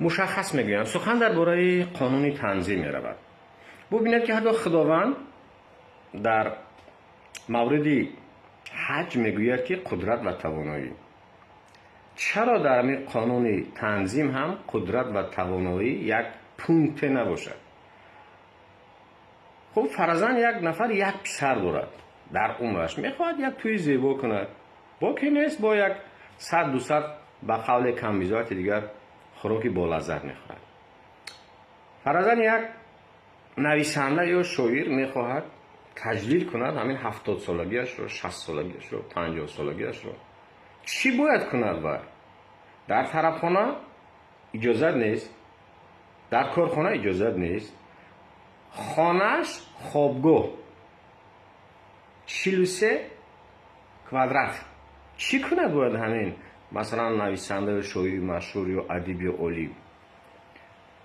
مشخص میگویند سخن درباره قانون تنظیم میرود. ببینید که حتی خداوند در مورد حج میگوید که قدرت و توانایی. چرا در این قانون تنظیم هم قدرت و توانایی یک پونت نباشد؟ خب فرضاً یک نفر یک پسر دارد، در عمرش میخواهد یک توی زیبا کند، با که نیست با یک 100-200 به قول کمیزات دیگر خوراکی با لذت میخورد. فرضاً یک نویسنده یا شاعر میخواهد تجلیل کند همین 70 سالگیش رو، 60 سالگیش رو، 50 سالگیش رو. چی باید کند باید؟ در طرفخانه اجازت نیست، در کارخانه اجازت نیست، خانهش خوابگاه 43 کوادرات. چی کند باید همین مثلا نویسنده و شاعر مشهور یا ادیب یا عالی؟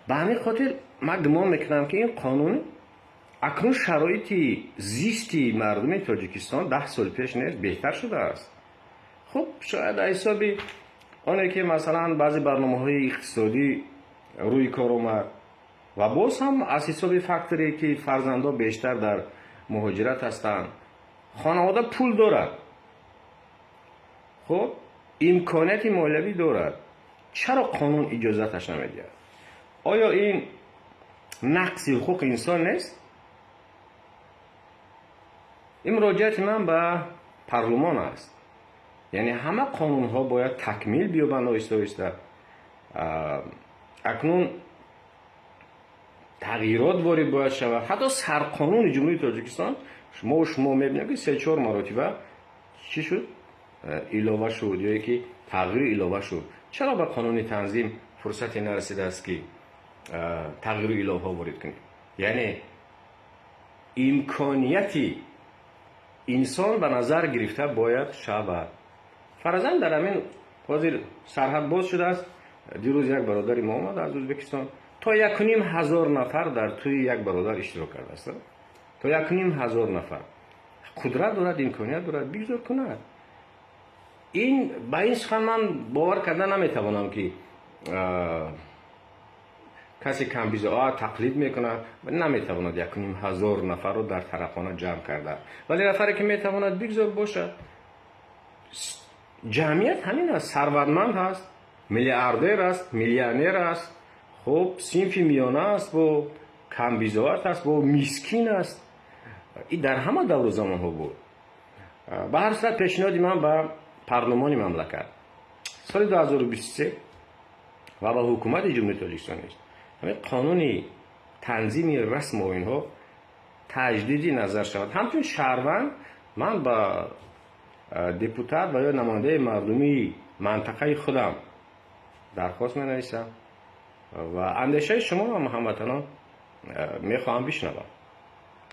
به همین خاطر من گمان میکنم که این قانون اکنون شرایط زیستی مردم تاجیکستان 10 سال پیش نیست، بهتر شده است. خب شاید حساب آنه که مثلا بعضی برنامه‌های اقتصادی روی کار اومد و باز هم از حساب فاکتوری که فرزندا بیشتر در مهاجرت هستند، خانواده پول دارد، خب امکانات مالیوی دارد، چرا قانون اجازتش نمیده؟ آیا این نقص حقوق انسان نیست؟ این مراجعت من به پارلمان است. یعنی همه قانون ها باید تکمیل بیابند آهسته آهسته. اکنون تغییرات وارد باید شود. حتی سرقانون جمهوری تاجیکستان شما میبینید که 3-4 مرتبه چی شد؟ ایلاوه شد یا یکی تغییر ایلاوه شد. چرا به قانون تنظیم فرصتی نرسیده است که تغییر ایلاوه ها وارد کنیم؟ یعنی امکانیتی انسان به نظر گرفته باید شود. فرضاً در همین حاضر سرحد باز شده است. دیروز یک برادر ما آمد از ازبکستان، تا 1,500 نفر در توی یک برادر اشتراک کرده است. تا 1,500 نفر قدرت دارد، امکانیت دارد، بگذار کند. این با این سخن من باور کردن نمیتوانم که کسی کم بیزا تقلید میکنه و نمیتواند 1,500 نفر رو در طرفانه جمع کرده، ولی نفری که میتواند بگذار باشد. جمعیت همین است، ثروتمند هست، میلیاردر است، میلیونر است، خب صنف میانه است، با کم بیزاوت است، با مسکین است. این در همه دور و زمان ها بود. به هر صورت پیشنهادی من به پارلمان مملکت سال 2023 و به حکومت جمهوری تاجیکستان است، همین قانون تنظیم رسم و اینها تجدیدی نظر شود. همچنین شهروند من با دپوتات و یا نماینده مردمی منطقه خودم درخواست می نویسم و اندیشه شما هموطنان می خواهم بشنوم.